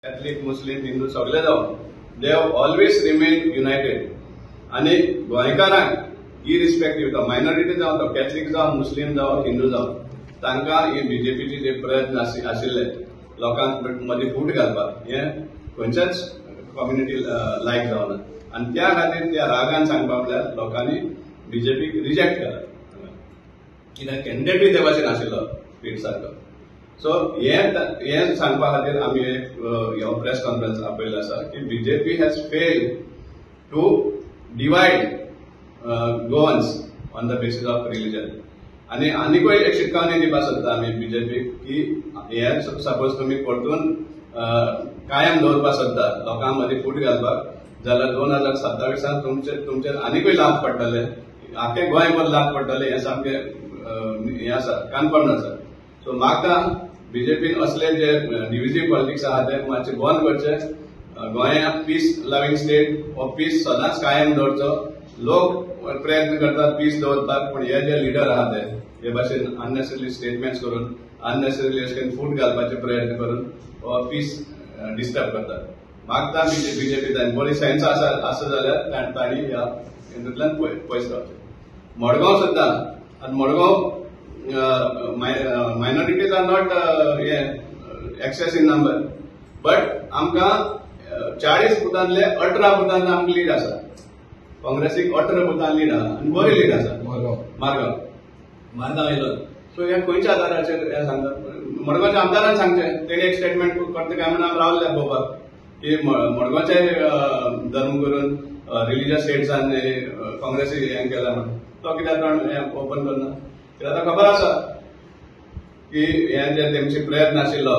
Catholic, Muslim, Hindu सगळे जावन they have always remained united. आणि गोंयकारांक इरिस्पेक्टिव्ह तो मायनॉरिटी जावन तो कॅथलिक जावं मुस्लिम जावं हिंदू जावं तांकां ही बीजेपीचे जे प्रयत्न आशिल्ले लोकांक मदीं फूट घालपाक हे खंयच्याच कम्युनिटी लायक जावना आनी त्या खातीर त्या रागान सांगपाक म्हळ्यार लोकांनी बीजेपीक रिजेक्ट केला कित्याक कॅन्डिडेटूय ते भाशेन आशिल्लो पीठ सारको. सो हे सांगपा खातीर आमी एक प्रेस कॉन्फरन्स आपयल्लो आसा की BJP has failed to divide Goans on the basis of religion. आणि आनीकूय एक शिटकावणी दिवपाक सोदता आमी बीजेपीक की हे सपोज तुमी परतून कायम दवरपाक सोदता लोकां मदीं फूट घालपाक जाल्यार 2027 तुमचे आनीकूय लाभ पडटले आख्खे गोंयभर लाभ पडटले हे सामकें हे आसा कन्फर्म आसा. सो म्हाका बीजेपीन असले जे डिव्हिजिव्ह पॉलिटिक्स आहा ते मातशे बंद करचे. गोंयांत पीस लविंग स्टेट हो पीस सदांच कायम दवरचो. लोक प्रयत्न करतात पीस दवरपाक पण हे जे लिडर आहा ते भाशेन अननेसेसरी स्टेटमेंट्स करून अननेसेसरी अशें फूट घालपाचे प्रयत्न करून हो पीस डिस्टर्ब करतात. मागता बीजेपी बरी सेन्स आसा जाल्यार तांणी ह्या हितूंतल्यान पयस रावचें. मडगांव सुद्दां आनी Madgaon minorities are not excess in number but आमकां 40 बुथांतले 18 बुथांत आमकां लीड आसा. काँग्रेसीक 18 बुथांत लीड आहा आनी बरी लीड आसा मारगांव येयलो. सो हे खंयच्या आदाराचेर हे सांगतात मडगांवच्या आमदारान सांगचें. तेणी एक स्टेटमेंट करता काय म्हणून आमी रावल्ले पळोवपाक की मडगांवचे धर्म करून रिलिजियस स्टेट्सान काँग्रेसी हें केला म्हणून तो कित्याक हें ओपन करना. कित्याक ताका खबर आसा की हे जे तेमचे प्रयत्न आशिल्लो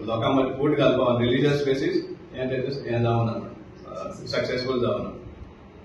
लोकां मदीं फूट घालपाक रिलिजियस बेसीस हें जावना सक्सेसफूल जावना.